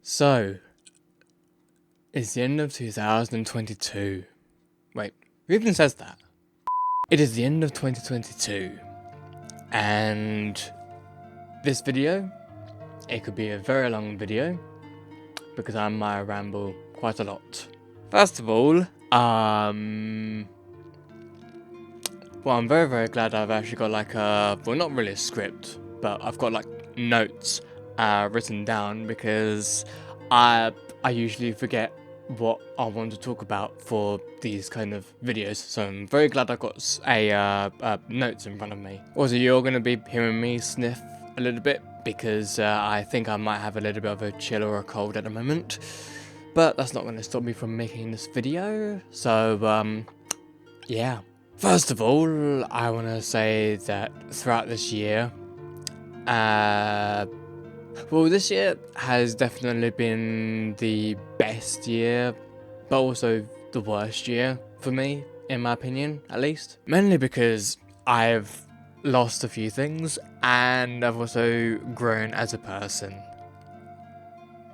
So, it's the end of 2022. Wait, who even says that? It is the end of 2022, and this video, it could be a very long video, because I might ramble quite a lot. First of all, well, I'm very glad I've actually got well, not really a script, but I've got notes written down, because I usually forget what I want to talk about for these kind of videos, so I'm very glad I've got notes in front of me. Also, you're going to be hearing me sniff a little bit, because I think I might have a little bit of a chill or a cold at the moment, but that's not going to stop me from making this video, so yeah. First of all, I want to say that throughout this year, well, this year has definitely been the best year, but also the worst year for me, in my opinion, at least. Mainly because I've lost a few things, and I've also grown as a person.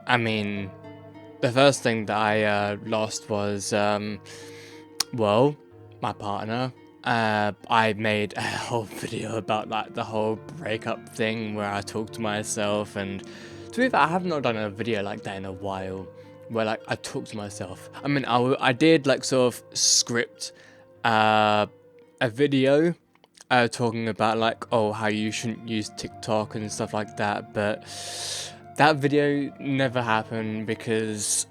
I mean, the first thing that I lost was, well, my partner. I made a whole video about the whole breakup thing where I talk to myself, and to be fair, I have not done a video like that in a while, where I talk to myself. I mean, I did sort of script a video talking about oh, how you shouldn't use TikTok and stuff like that, but that video never happened because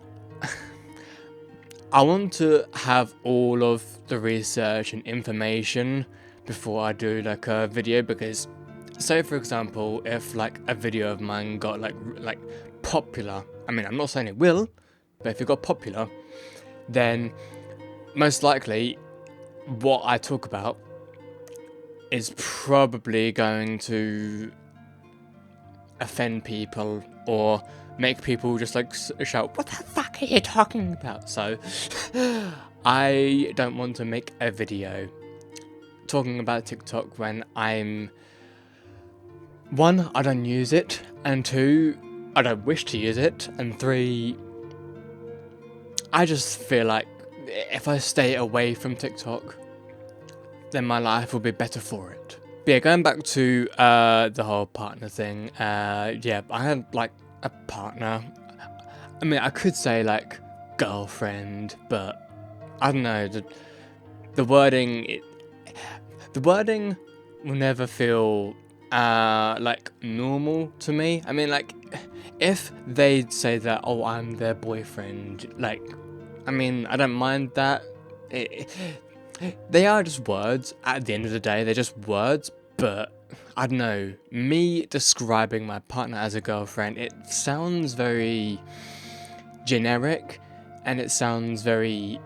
I want to have all of the research and information before I do a video, because say for example, if a video of mine got popular, I mean, I'm not saying it will, but if it got popular, then most likely what I talk about is probably going to offend people or make people just shout, "What the fuck are you talking about?" So I don't want to make a video talking about TikTok when I'm, one, I don't use it, and two, I don't wish to use it, and three, I just feel like if I stay away from TikTok, then my life will be better for it. But yeah, going back to the whole partner thing, yeah, I had a partner. I mean, I could say girlfriend, but I don't know, the wording, the wording will never feel normal to me. I mean, if they say that, oh, I'm their boyfriend, I mean, I don't mind that. They are just words. At the end of the day, they're just words, but I don't know. Me describing my partner as a girlfriend, it sounds very generic, and it sounds very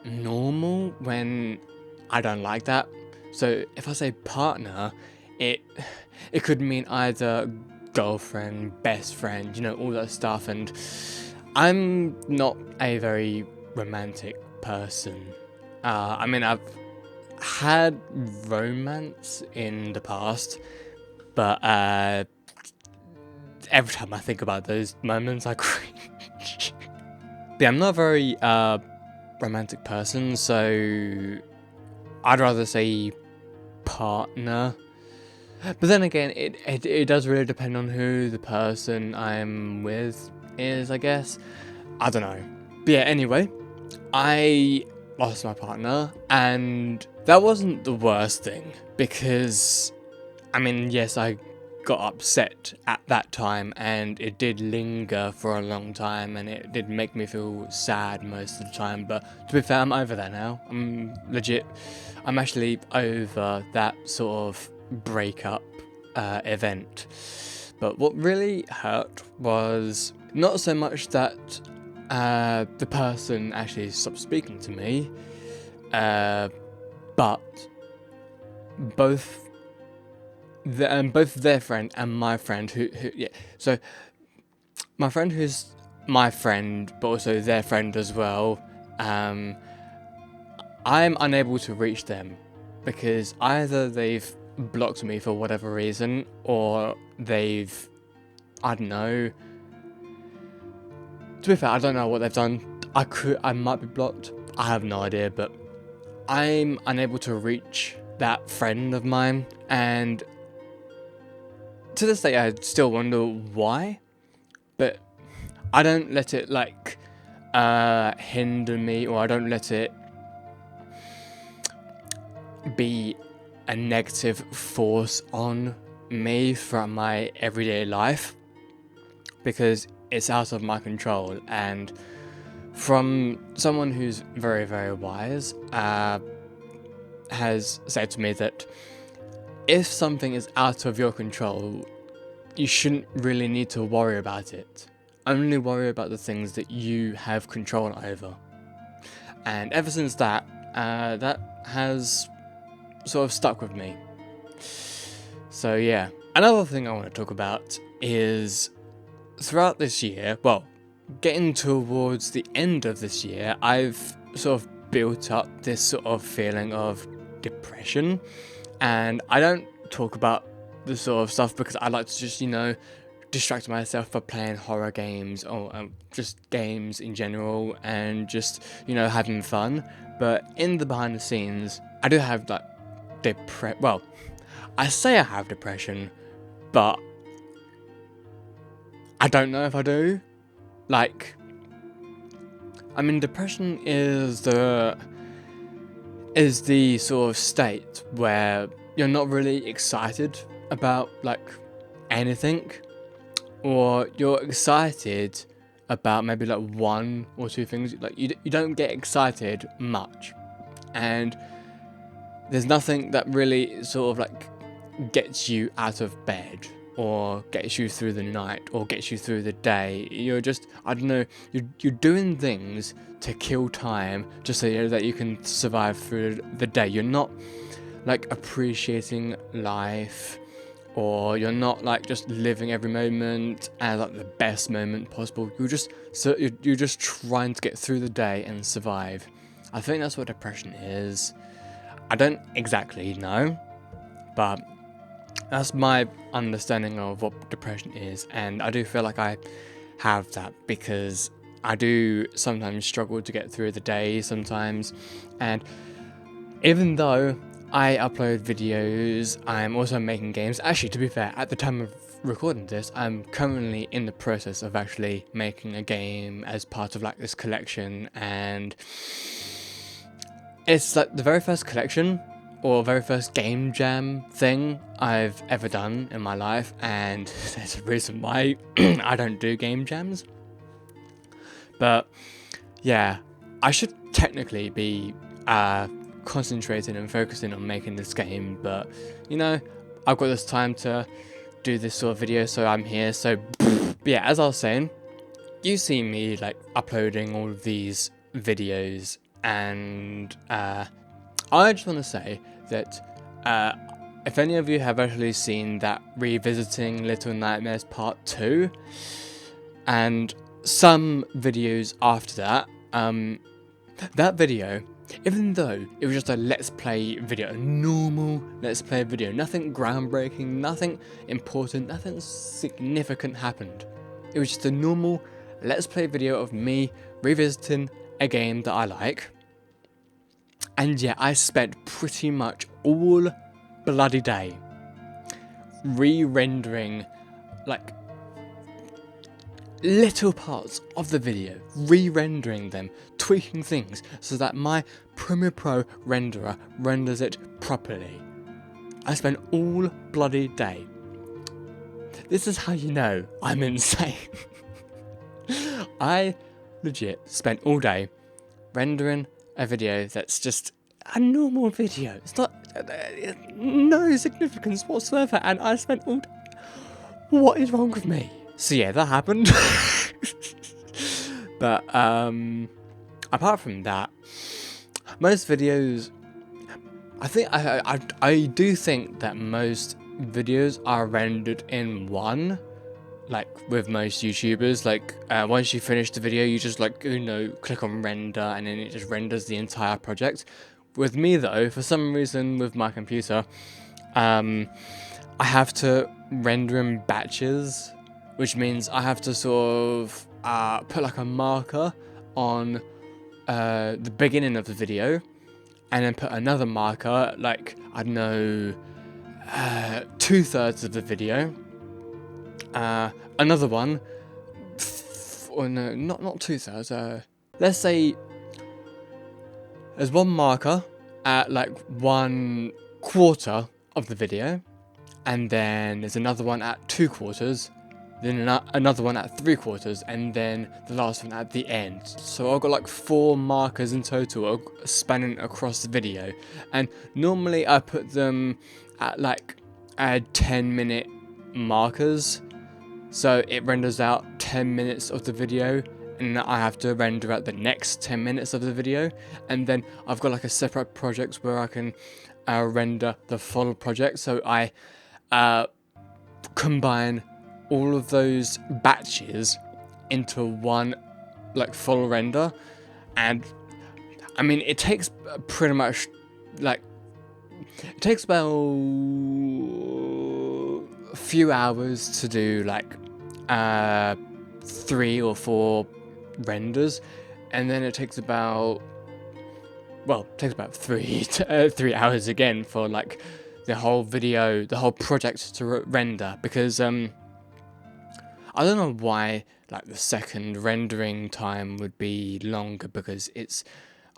normal when I don't like that. So if I say partner, it could mean either girlfriend, best friend, all that stuff, and I'm not a very romantic person. I mean, I've had romance in the past, but every time I think about those moments, I cringe. But I'm not a very romantic person, so I'd rather say partner. But then again, it does really depend on who the person I'm with is, I guess. I don't know. But yeah, anyway, I lost my partner, and that wasn't the worst thing, because, I mean, yes, I got upset at that time, and it did linger for a long time, and it did make me feel sad most of the time, but to be fair, I'm over that now. I'm actually over that sort of breakup event. But what really hurt was not so much that the person actually stopped speaking to me, but both their friend and my friend, who yeah. So my friend, who's my friend, but also their friend as well. I'm unable to reach them because either they've blocked me for whatever reason, or they've, I don't know, To be fair, I don't know what they've done. I might be blocked. I have no idea, but I'm unable to reach that friend of mine, and to this day I still wonder why, but I don't let it like hinder me, or I don't let it be a negative force on me throughout my everyday life, because it's out of my control. And from someone who's very, very wise, has said to me that if something is out of your control, you shouldn't really need to worry about it. Only worry about the things that you have control over. And ever since that, that has sort of stuck with me. So yeah, another thing I want to talk about is throughout this year, well, getting towards the end of this year, I've sort of built up this sort of feeling of depression, and I don't talk about the sort of stuff because I like to just, distract myself by playing horror games, or just games in general, and just, having fun. But in the behind the scenes, I do have like well, I say I have depression, but I don't know if I do. Like, I mean, depression is the sort of state where you're not really excited about like anything, or you're excited about maybe like one or two things. Like you don't get excited much, and there's nothing that really sort of like gets you out of bed, or gets you through the night, or gets you through the day. You're just, I don't know, you're doing things to kill time just so that you can survive through the day. You're not like appreciating life, or you're not like just living every moment as like the best moment possible. You're just trying to get through the day and survive. I think that's what depression is. I don't exactly know, but that's my understanding of what depression is, and I do feel like I have that because I do sometimes struggle to get through the day sometimes. And even though I upload videos, I'm also making games. Actually, to be fair, at the time of recording this, I'm currently in the process of actually making a game as part of like this collection, and it's like the very first collection or very first game jam thing I've ever done in my life, and there's a reason why I don't do game jams. But yeah, I should technically be concentrating and focusing on making this game, but I've got this time to do this sort of video, so I'm here. So yeah, as I was saying, you see me like uploading all of these videos, and I just want to say that if any of you have actually seen that Revisiting Little Nightmares Part 2, and some videos after that, that video, even though it was just a let's play video, a normal let's play video, nothing groundbreaking, nothing important, nothing significant happened. It was just a normal let's play video of me revisiting a game that I like. And yeah, I spent pretty much all bloody day re-rendering like little parts of the video, re-rendering them, tweaking things so that my Premiere Pro renderer renders it properly. I spent all bloody day. This is how you know I'm insane. I legit spent all day rendering a video that's just a normal video. It's not no significance whatsoever, and I spent all day. What is wrong with me? So yeah, that happened. But apart from that, most videos, I do think that most videos are rendered in one. Like with most YouTubers, like once you finish the video, you just click on render, and then it just renders the entire project. With me though, for some reason with my computer, I have to render in batches, which means I have to sort of put like a marker on the beginning of the video, and then put another marker, like, I don't know, 2/3 of the video, another one, or no, not 2/3, let's say there's one marker at like 1/4 of the video, and then there's another one at 2/4, then another one at 3/4, and then the last one at the end. So I've got like 4 markers in total spanning across the video, and normally I put them at like 10-minute markers, so it renders out 10 minutes of the video, and I have to render out the next 10 minutes of the video, and then I've got like a separate project where I can render the full project. So I combine all of those batches into one like full render, and I mean it takes pretty much like, it takes about a few hours to do like 3 or 4 renders, and then it takes about, well, it takes about 3 hours again for like the whole video, the whole project to render, because I don't know why like the second rendering time would be longer, because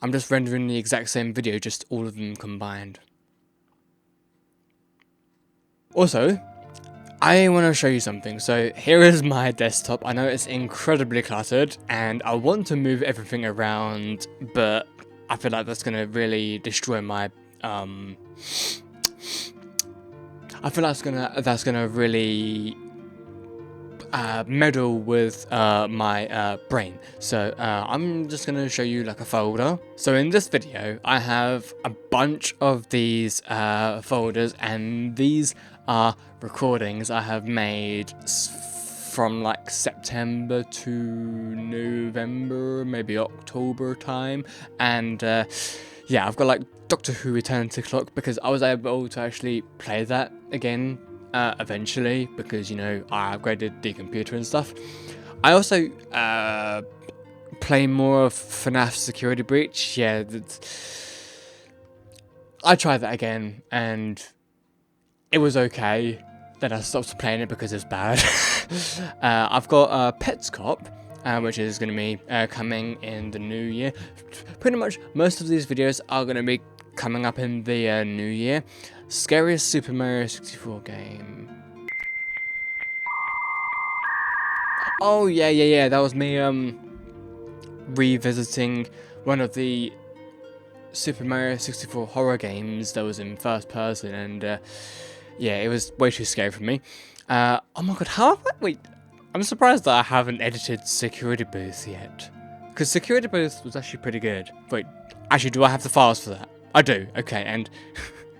I'm just rendering the exact same video, just all of them combined. Also, I want to show you something. So here is my desktop. I know it's incredibly cluttered and I want to move everything around, but I feel like that's going to really destroy my I feel like that's gonna really meddle with my brain. So I'm just gonna show you like a folder. So in this video I have a bunch of these folders, and these are recordings I have made from like September to November, maybe October time, and yeah, I've got like Doctor Who Eternity Clock, because I was able to actually play that again eventually, because, you know, I upgraded the computer and stuff. I also play more of FNAF Security Breach. Yeah, I tried that again and it was okay. Then I stopped playing it because it's bad. I've got Pets Cop, which is going to be coming in the new year. Pretty much most of these videos are going to be coming up in the new year. Scariest Super Mario 64 game. Oh yeah, that was me revisiting one of the Super Mario 64 horror games that was in first person, and yeah, it was way too scary for me. Oh my god, wait, I'm surprised that I haven't edited Security Booth yet, because Security Booth was actually pretty good. Wait, actually, do I have the files for that? I do. Okay, and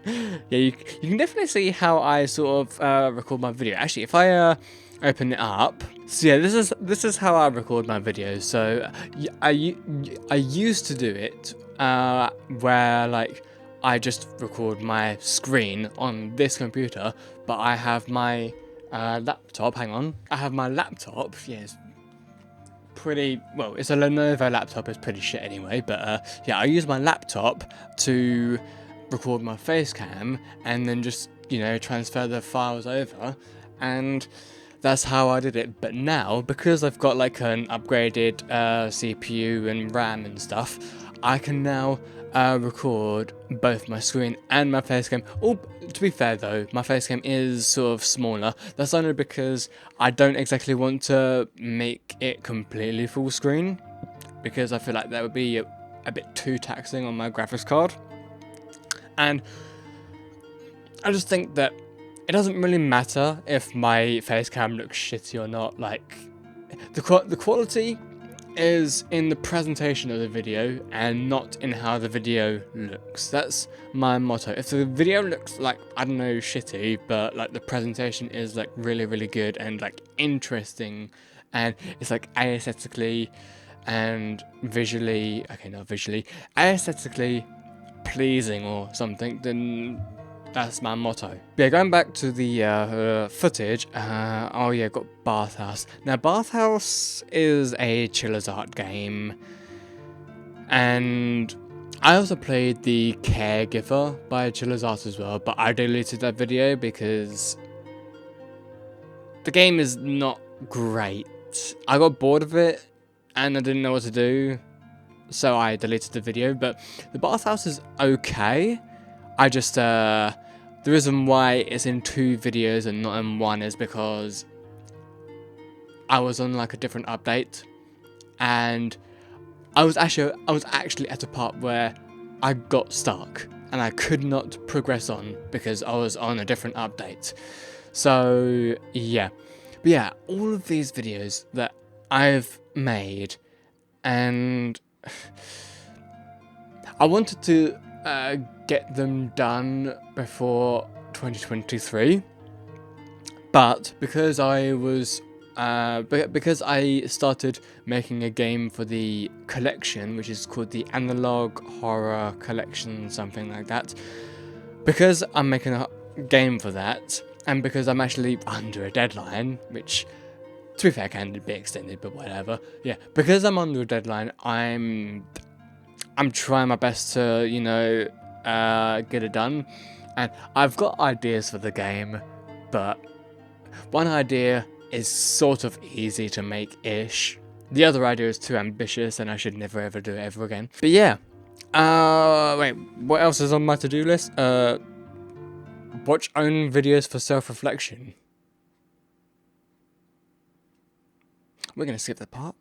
yeah, you can definitely see how I sort of record my video. Actually, if I open it up, so yeah, this is how I record my videos. So I used to do it where like I just record my screen on this computer, but I have my laptop. Hang on, I have my laptop. Yes. Pretty well, it's a Lenovo laptop, it's pretty shit anyway, but yeah, I use my laptop to record my face cam and then just, you know, transfer the files over, and that's how I did it. But now, because I've got like an upgraded CPU and RAM and stuff, I can now record both my screen and my face cam. Oh, to be fair though, my face cam is sort of smaller. That's only because I don't exactly want to make it completely full screen, because I feel like that would be a bit too taxing on my graphics card. And I just think that it doesn't really matter if my face cam looks shitty or not. Like, the quality is in the presentation of the video and not in how the video looks. That's my motto. If the video looks like, I don't know, shitty, but like the presentation is like really, really good and like interesting, and it's like aesthetically and visually, okay, not visually, aesthetically pleasing or something, then That's my motto. Yeah, going back to the footage, oh yeah, got Bathhouse. Now, Bathhouse is a Chiller's Art game, and I also played the Caregiver by Chiller's Art as well, but I deleted that video because the game is not great. I got bored of it, and I didn't know what to do, so I deleted the video. But the Bathhouse is okay. I just, the reason why it's in 2 videos and not in 1 is because I was on like a different update, and I was actually at a part where I got stuck and I could not progress on because I was on a different update. So yeah, but yeah, all of these videos that I've made, and I wanted to get them done before 2023, but because I started making a game for the collection, which is called the Analog Horror Collection, something like that, because I'm making a game for that, and because I'm actually under a deadline, which, to be fair, can be extended, but whatever. Yeah, because I'm under a deadline, I'm trying my best to, you know, get it done, and I've got ideas for the game, but one idea is sort of easy to make-ish. The other idea is too ambitious, and I should never ever do it ever again. But yeah, wait, what else is on my to-do list? Watch own videos for self-reflection. We're gonna skip that part.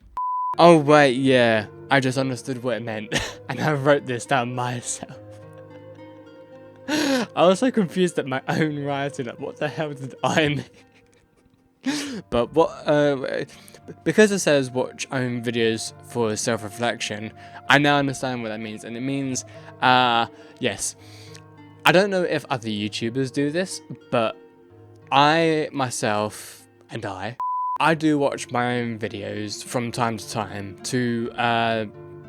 Oh wait, yeah, I just understood what it meant, and I wrote this down myself. I was so confused at my own writing, like what the hell did I mean? But what, because it says watch own videos for self-reflection, I now understand what that means, and it means, yes, I don't know if other YouTubers do this, but I myself, and I do watch my own videos from time to time to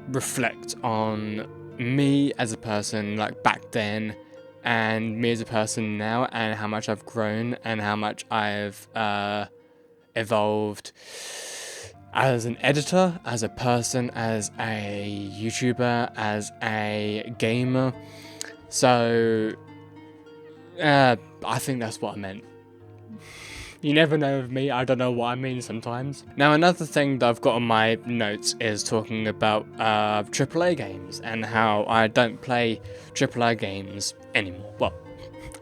reflect on me as a person, like back then, and me as a person now, and how much I've grown, and how much I've evolved as an editor, as a person, as a YouTuber, as a gamer. So I think that's what I meant. You never know with me, I don't know what I mean sometimes. Now, another thing that I've got on my notes is talking about AAA games, and how I don't play AAA games anymore. Well,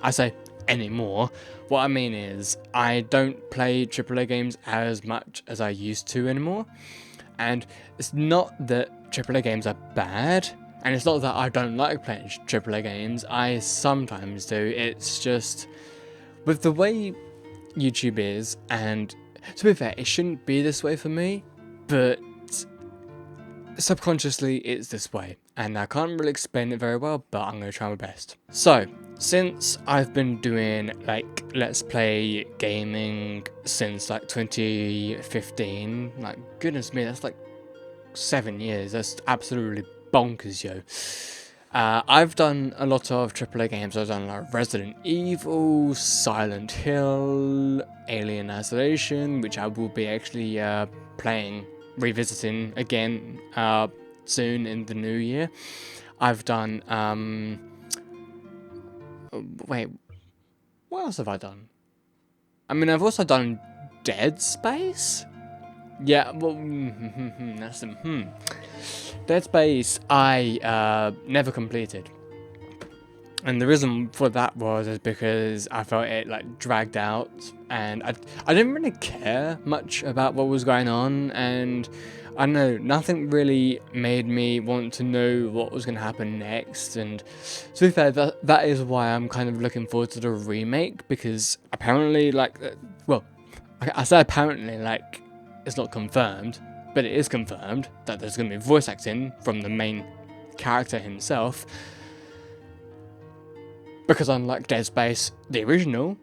I say anymore. What I mean is, I don't play AAA games as much as I used to anymore. And it's not that AAA games are bad, and it's not that I don't like playing AAA games, I sometimes do. It's just, with the way YouTube is, and to be fair, it shouldn't be this way for me, but subconsciously it's this way, and I can't really explain it very well, but I'm going to try my best. So, since I've been doing like Let's Play gaming since like 2015, like goodness me, that's like 7 years, that's absolutely bonkers, yo. I've done a lot of AAA games. I've done like Resident Evil, Silent Hill, Alien Isolation, which I will be actually revisiting again soon in the new year. I've done, wait, what else have I done? I mean, I've also done Dead Space? Yeah, well, that's Dead Space I never completed, and the reason for that is because I felt it like dragged out, and I didn't really care much about what was going on, and I don't know, nothing really made me want to know what was going to happen next. And to be fair, that is why I'm kind of looking forward to the remake, because apparently, like, well, I say apparently, like, it's not confirmed, but it is confirmed that there's going to be voice acting from the main character himself. Because unlike Dead Space, the original,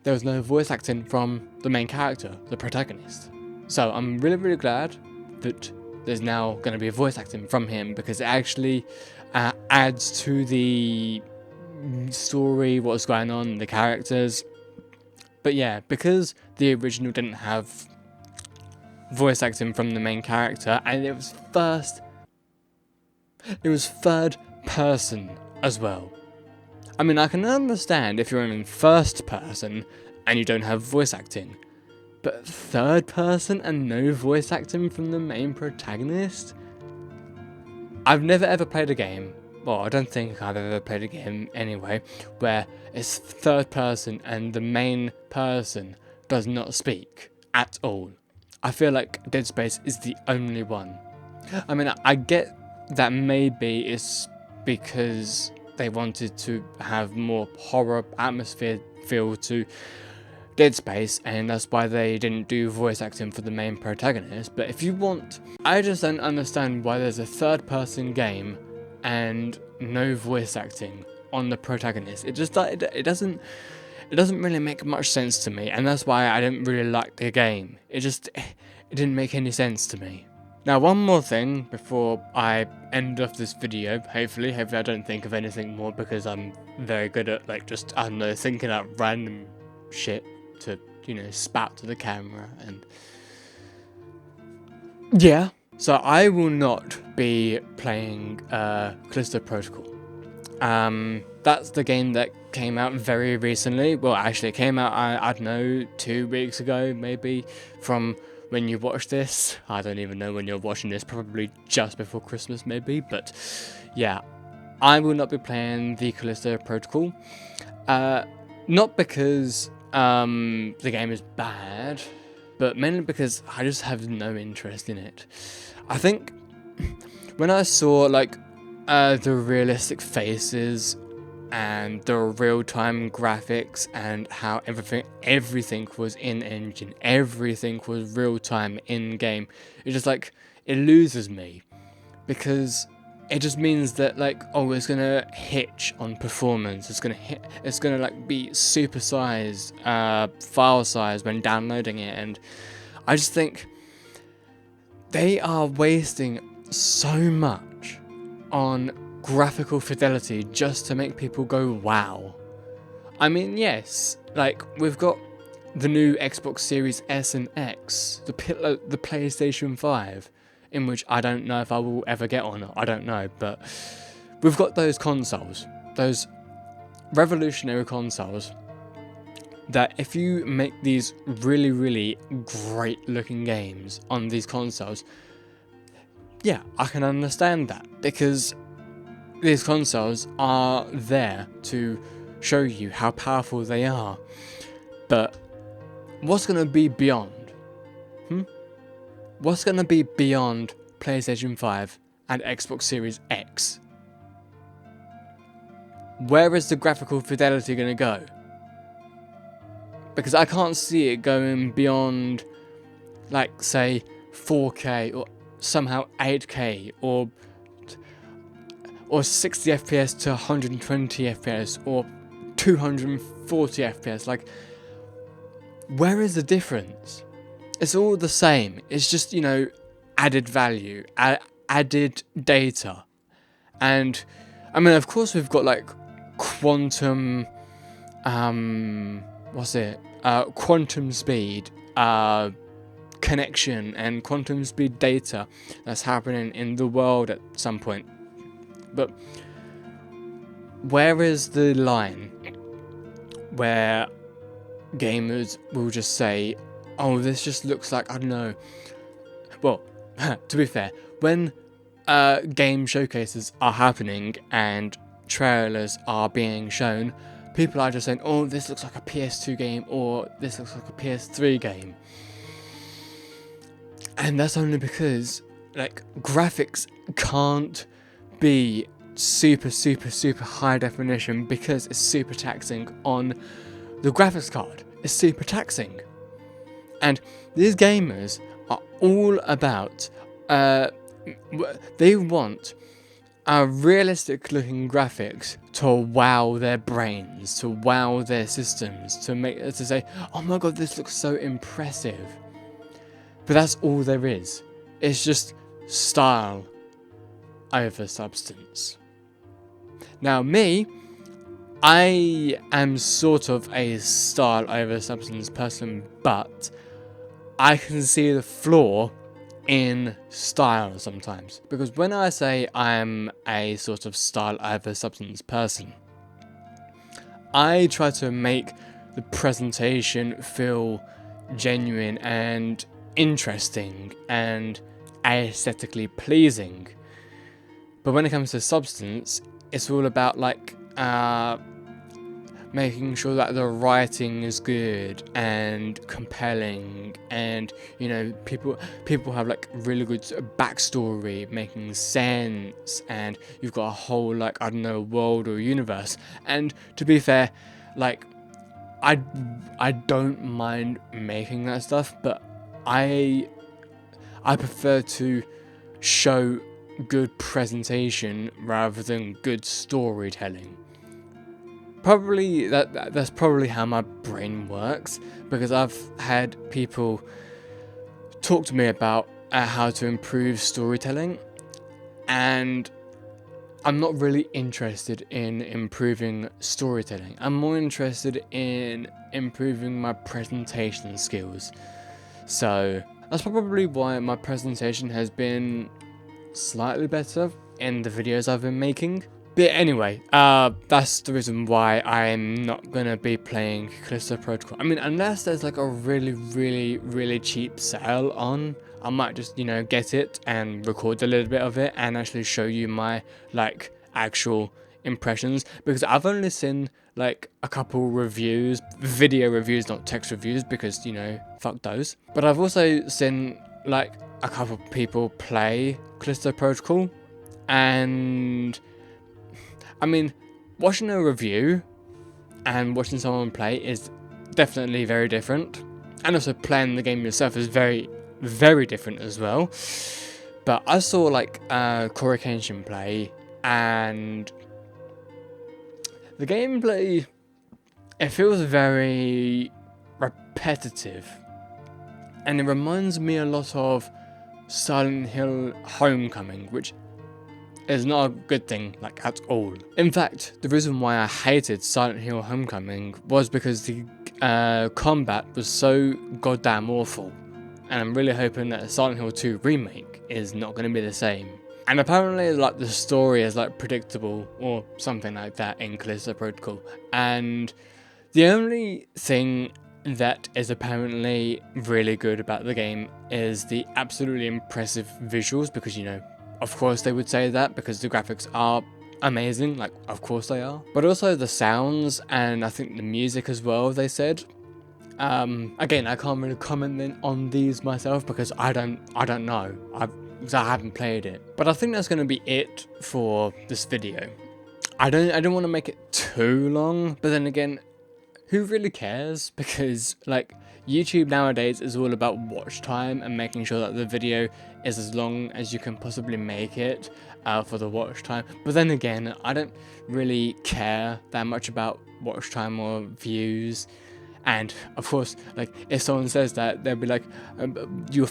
there was no voice acting from the main character, the protagonist. So I'm really, really glad that there's now going to be a voice acting from him, because it actually adds to the story, what's going on, the characters. But yeah, because the original didn't have voice acting from the main character, and it was third person as well. I mean, I can understand if you're in first person and you don't have voice acting, but third person and no voice acting from the main protagonist? I've never ever played a game, well, I don't think I've ever played a game anyway, where it's third person and the main person does not speak at all. I feel like Dead Space is the only one. I mean, I get that maybe it's because they wanted to have more horror atmosphere feel to Dead Space, and that's why they didn't do voice acting for the main protagonist. But if you want, I just don't understand why there's a third person game and no voice acting on the protagonist. It doesn't really make much sense to me, and that's why I didn't really like the game. It didn't make any sense to me. Now, one more thing before I end off this video. Hopefully I don't think of anything more, because I'm very good at I don't know, thinking out random shit to, spout to the camera. And yeah, so I will not be playing Callisto Protocol. That's the game that came out very recently. Well, actually, it came out, I don't know, 2 weeks ago, maybe, from when you watch this. I don't even know when you're watching this, probably just before Christmas, maybe. But yeah, I will not be playing the Callisto Protocol. Not because the game is bad, but mainly because I just have no interest in it. I think when I saw the realistic faces and the real-time graphics and how everything was in-engine, everything was real-time in-game, it just it loses me, because it just means that it's gonna hitch on performance. It's gonna be supersized file size when downloading it, and I just think they are wasting so much on graphical fidelity just to make people go wow. I mean, yes, we've got the new Xbox Series S and X, the PlayStation 5, in which I don't know if I will ever get on. I don't know, but we've got those consoles, those revolutionary consoles, that if you make these really, really great looking games on these consoles, yeah, I can understand that, because these consoles are there to show you how powerful they are. But what's going to be beyond? What's going to be beyond PlayStation 5 and Xbox Series X? Where is the graphical fidelity going to go? Because I can't see it going beyond, say, 4K or somehow 8K or 60 FPS to 120 FPS or 240 FPS. Where is the difference? It's all the same. It's just, added value, added data. And, I mean, of course we've got, quantum, quantum speed, connection and quantum speed data that's happening in the world at some point. But where is the line where gamers will just say, oh, this just looks like, I don't know. Well, to be fair, when game showcases are happening and trailers are being shown, people are just saying, oh, this looks like a PS2 game, or this looks like a PS3 game. And that's only because, graphics can't be super high definition, because it's super taxing on the graphics card. It's super taxing. And these gamers are all about, they want realistic looking graphics to wow their brains, to wow their systems, to say, oh my god, this looks so impressive. But that's all there is. It's just style over substance. Now me, I am sort of a style over substance person, but I can see the flaw in style sometimes. Because when I say I'm a sort of style over substance person, I try to make the presentation feel genuine and interesting and aesthetically pleasing. But when it comes to substance, it's all about like making sure that the writing is good and compelling, and you know, people have like really good backstory, making sense, and you've got a whole, like, I don't know, world or universe. And to be fair, like, I don't mind making that stuff, but I prefer to show good presentation rather than good storytelling. Probably that's probably how my brain works, because I've had people talk to me about how to improve storytelling, and I'm not really interested in improving storytelling. I'm more interested in improving my presentation skills. So that's probably why my presentation has been slightly better in the videos I've been making. But anyway, that's the reason why I'm not gonna be playing Callisto Protocol. I mean, unless there's like a really cheap sale on, I might just, you know, get it and record a little bit of it and actually show you my, like, actual impressions. Because I've only seen, like, a couple reviews, video reviews, not text reviews, because, you know, fuck those. But I've also seen, like, a couple people play Callisto Protocol, and I mean, watching a review and watching someone play is definitely very different. And also playing the game yourself is very different as well. But I saw like Corey Kenshin play, and the gameplay, it feels very repetitive. And it reminds me a lot of Silent Hill Homecoming, which is not a good thing, like, at all. In fact, the reason why I hated Silent Hill Homecoming was because the combat was so goddamn awful. And I'm really hoping that Silent Hill 2 remake is not going to be the same. And apparently, like, the story is like predictable or something like that in Callisto Protocol. And the only thing that is apparently really good about the game is the absolutely impressive visuals, because, you know, of course they would say that because the graphics are amazing, like, of course they are. But also the sounds, and I think the music as well, they said. Again, I can't really comment on these myself because I don't know. I haven't played it. But I think that's going to be it for this video. I don't want to make it too long, but then again, who really cares? Because, like, YouTube nowadays is all about watch time and making sure that the video is as long as you can possibly make it for the watch time. But then again, I don't really care that much about watch time or views. And of course, like, if someone says that, they'll be like, your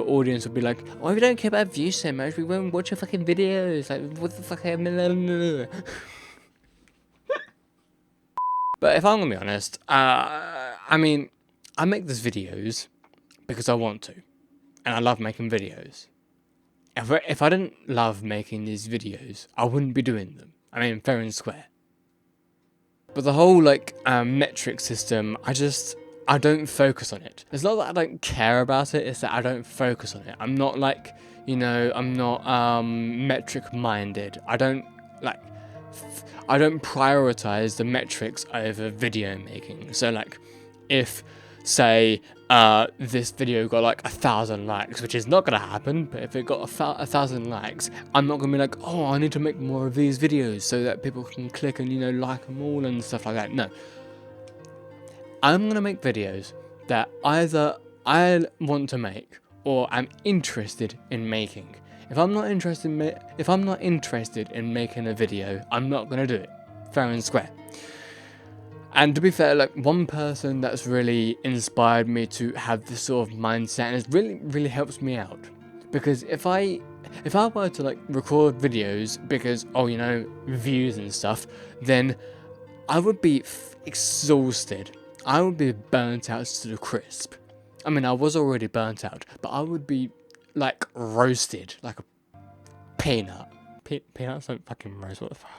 audience will be like, oh, we don't care about views so much, we won't watch your fucking videos, like, what the fuck. But if I'm gonna be honest, I mean, I make these videos because I want to, and I love making videos. If I didn't love making these videos, I wouldn't be doing them. I mean, fair and square. But the whole, like, metric system, I don't focus on it. It's not that I don't care about it, it's that I don't focus on it. I'm not, like, you know, I'm not metric minded. I don't prioritize the metrics over video making. So, like, if, say, this video got like 1,000 likes, which is not gonna happen, but if it got 1,000 likes, I'm not gonna be like, oh, I need to make more of these videos so that people can click and, you know, like them all and stuff like that. No, I'm gonna make videos that either I want to make or I'm interested in making. If I'm not interested in making a video, I'm not gonna do it. Fair and square. And to be fair, like, one person that's really inspired me to have this sort of mindset, and it really helps me out, because if I were to, like, record videos because, oh, you know, views and stuff, then I would be exhausted. I would be burnt out to the crisp. I mean, I was already burnt out, but I would be like roasted like a peanut. Peanuts don't fucking roast, what the fuck?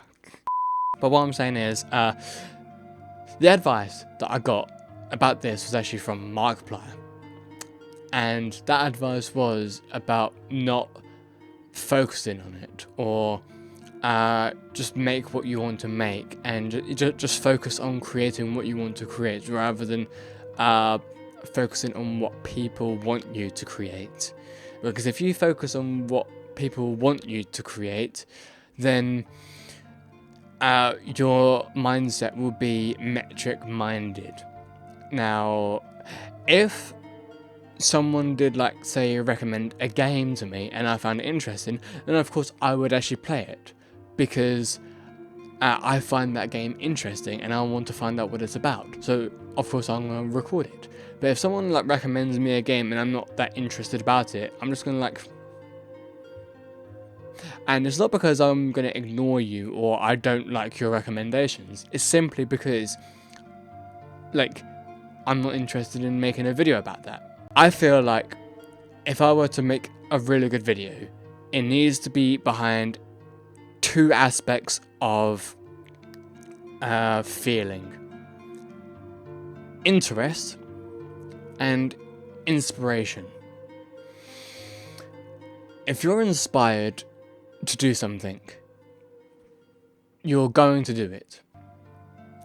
But what I'm saying is, the advice that I got about this was actually from Markiplier. And that advice was about not focusing on it, or just make what you want to make, and just focus on creating what you want to create, rather than focusing on what people want you to create. Because if you focus on what people want you to create, then your mindset will be metric minded. Now, if someone did, like, say, recommend a game to me and I found it interesting, then of course I would actually play it, because I find that game interesting and I want to find out what it's about. So of course I'm gonna record it. But if someone like recommends me a game and I'm not that interested about it, I'm just gonna like. And it's not because I'm gonna ignore you or I don't like your recommendations. It's simply because, like, I'm not interested in making a video about that. I feel like if I were to make a really good video, it needs to be behind two aspects of feeling: interest and inspiration. If you're inspired to do something, you're going to do it.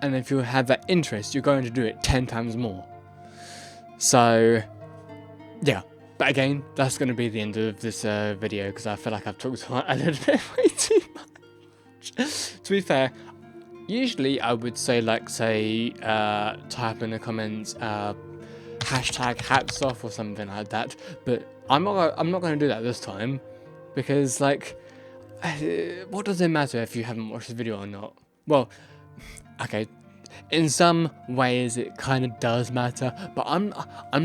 And if you have that interest, you're going to do it 10 times more. So, yeah. But again, that's going to be the end of this video, because I feel like I've talked a little bit way too much. To be fair, usually I would say, like, type in the comments, hashtag hats off or something like that. But I'm not going to do that this time, because, like, what does it matter if you haven't watched the video or not? Well, okay, in some ways it kind of does matter, but I'm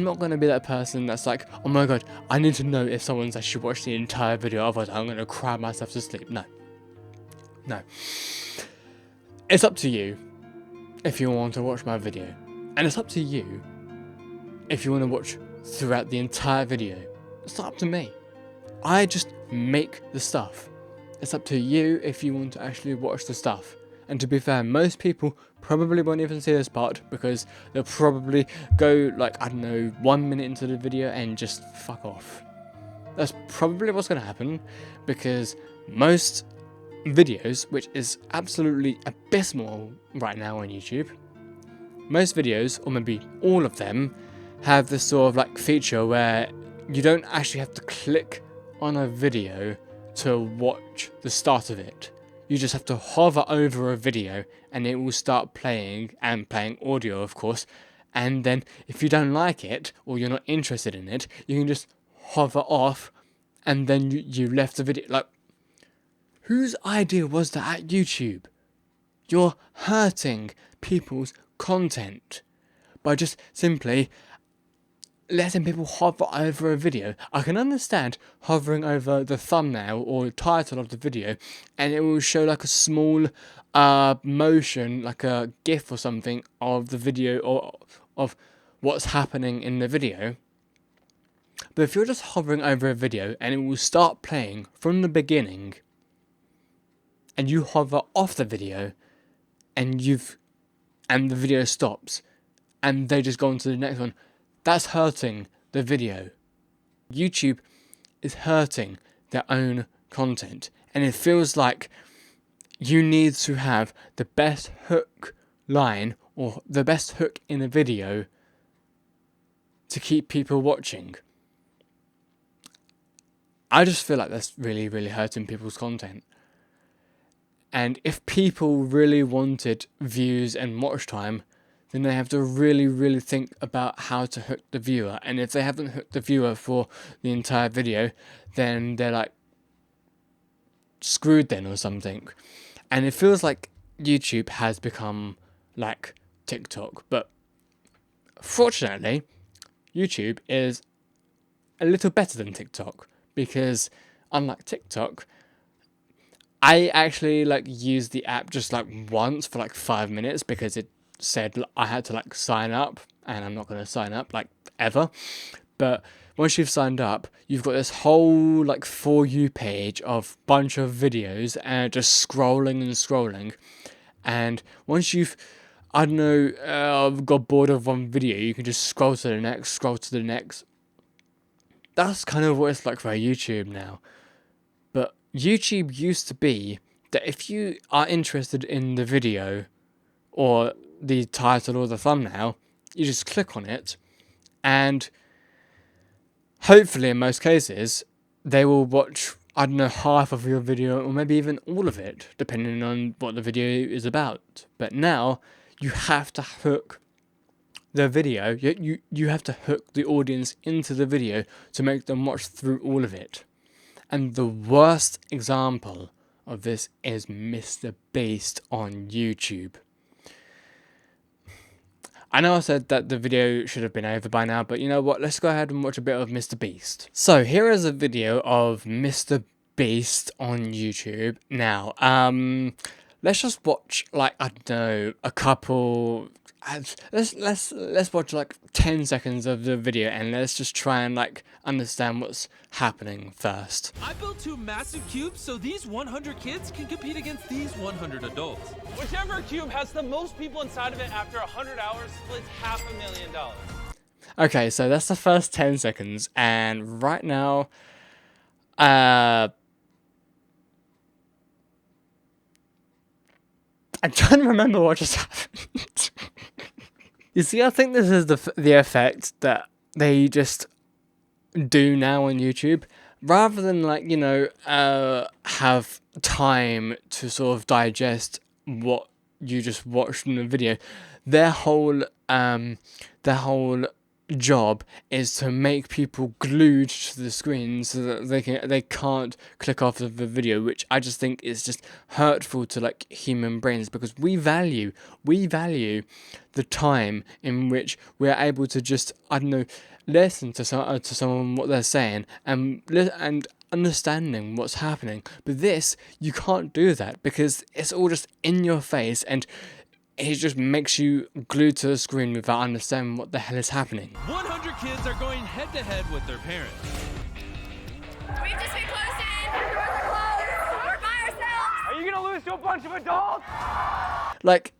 not going to be that person that's like, oh my god, I need to know if someone's actually watched the entire video, otherwise I'm going to cry myself to sleep. No. It's up to you if you want to watch my video, and it's up to you if you want to watch throughout the entire video. It's not up to me. I just make the stuff. It's up to you if you want to actually watch the stuff. And to be fair, most people probably won't even see this part, because they'll probably go, like, I don't know, 1 minute into the video and just fuck off. That's probably what's going to happen, because most videos, which is absolutely abysmal right now on YouTube, most videos, or maybe all of them, have this sort of like feature where you don't actually have to click on a video to watch the start of it. You just have to hover over a video and it will start playing, and playing audio of course, and then if you don't like it or you're not interested in it, you can just hover off, and then you left the video. Like, whose idea was that at YouTube? You're hurting people's content by just simply letting people hover over a video. I can understand hovering over the thumbnail or the title of the video and it will show like a small motion, like a GIF or something of the video or of what's happening in the video. But if you're just hovering over a video and it will start playing from the beginning, and you hover off the video and the video stops and they just go on to the next one, that's hurting the video. YouTube is hurting their own content, and it feels like you need to have the best hook line or the best hook in a video to keep people watching. I just feel like that's really, really hurting people's content. And if people really wanted views and watch time, then they have to really, really think about how to hook the viewer. And if they haven't hooked the viewer for the entire video, then they're like screwed then or something. And it feels like YouTube has become like TikTok. But fortunately, YouTube is a little better than TikTok, because unlike TikTok, I actually like used the app just like once for like 5 minutes because it said I had to like sign up, and I'm not going to sign up like ever. But once you've signed up, you've got this whole like For You page of bunch of videos and just scrolling and scrolling. And once you've, I don't know, got bored of one video, you can just scroll to the next, scroll to the next. That's kind of what it's like for YouTube now. But YouTube used to be that if you are interested in the video or the title or the thumbnail, you just click on it, and hopefully in most cases they will watch, I don't know, half of your video or maybe even all of it, depending on what the video is about. But now you have to hook the video, you have to hook the audience into the video to make them watch through all of it. And the worst example of this is Mr. Beast on YouTube. I know I said that the video should have been over by now, but you know what? Let's go ahead and watch a bit of Mr. Beast. So here is a video of Mr. Beast on YouTube. Now, let's just watch like, I don't know, a couple. Let's watch like 10 seconds of the video, and let's just try and like understand what's happening first. I built 2 massive cubes so these 100 kids can compete against these 100 adults. Whichever cube has the most people inside of it after 100 hours splits $500,000. Okay, so that's the first 10 seconds, and right now, I'm trying to remember what just happened. You see, I think this is the effect that they just do now on YouTube. Rather than like, you know, have time to sort of digest what you just watched in the video, their whole job is to make people glued to the screen so that they can't click off of the video, which I just think is just hurtful to like human brains, because we value the time in which we're able to just, I don't know, listen to someone what they're saying and understanding what's happening. But this, you can't do that because it's all just in your face, and it just makes you glued to the screen without understanding what the hell is happening. 100 kids are going head to head with their parents. We've just been closed in. The doors are closed. We're by ourselves. Are you gonna lose to a bunch of adults? Like,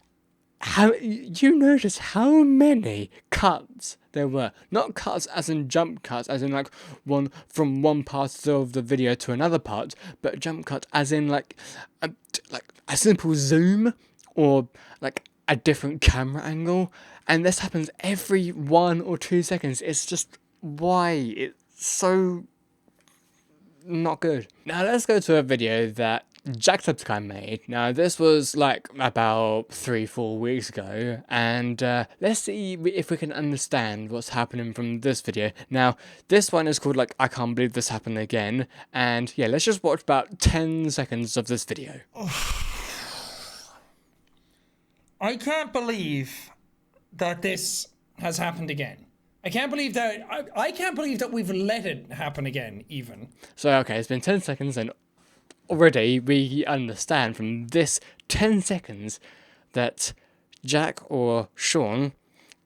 how you notice how many cuts there were? Not cuts as in jump cuts, as in like one from one part of the video to another part, but jump cuts as in like a simple zoom or like a different camera angle. And this happens every 1 or 2 seconds. It's just, why? It's so not good. Now let's go to a video that Jacksepticeye made. Now this was like about 3-4 weeks ago, and let's see if we can understand what's happening from this video. Now this one is called like I Can't Believe This Happened Again, and yeah, let's just watch about 10 seconds of this video. I can't believe that this has happened again. I can't believe that I can't believe that we've let it happen again, even. So okay, it's been 10 seconds, and already we understand from this 10 seconds that Jack or Sean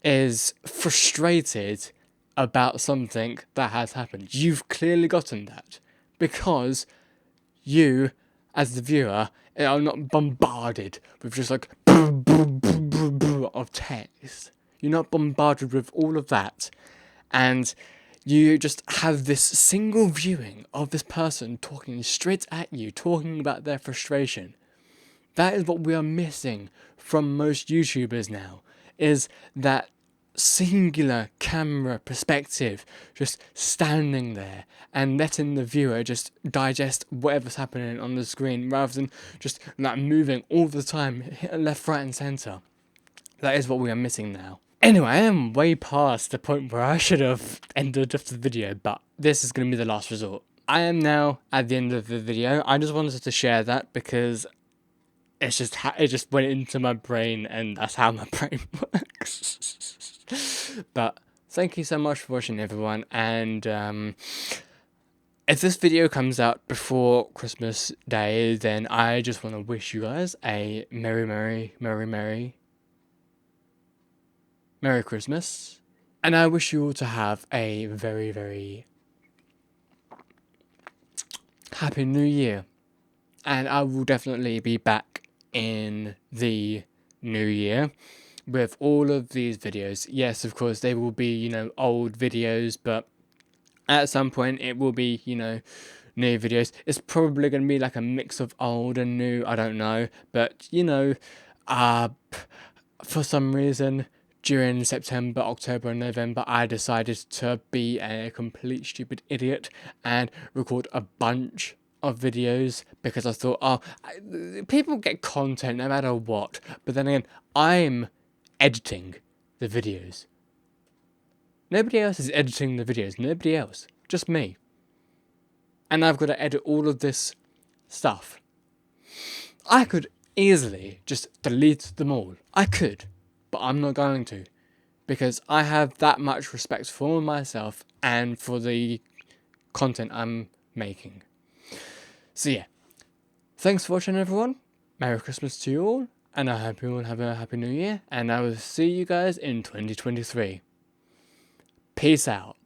is frustrated about something that has happened. You've clearly gotten that because you, as the viewer, are not bombarded with just like of text. You're not bombarded with all of that, and you just have this single viewing of this person talking straight at you, talking about their frustration. That is what we are missing from most YouTubers now, is that singular camera perspective, just standing there and letting the viewer just digest whatever's happening on the screen, rather than just like moving all the time, left, right and centre. That is what we are missing now. Anyway, I am way past the point where I should have ended off the video, but this is going to be the last resort. I am now at the end of the video. I just wanted to share that because it's just it just went into my brain, and that's how my brain works. But thank you so much for watching, everyone, and if this video comes out before Christmas Day, then I just want to wish you guys a Merry Christmas. And I wish you all to have a very, very Happy New Year. And I will definitely be back in the new year with all of these videos. Yes, of course, they will be, you know, old videos, but at some point it will be, you know, new videos. It's probably going to be like a mix of old and new, I don't know. But, you know, for some reason, during September, October and November, I decided to be a complete stupid idiot and record a bunch of videos because I thought, people get content no matter what. But then again, I'm editing the videos. Nobody else is editing the videos. Nobody else. Just me. And I've got to edit all of this stuff. I could easily just delete them all. I could. But I'm not going to, because I have that much respect for myself and for the content I'm making. So yeah, thanks for watching everyone, Merry Christmas to you all, and I hope you all have a Happy New Year, and I will see you guys in 2023. Peace out.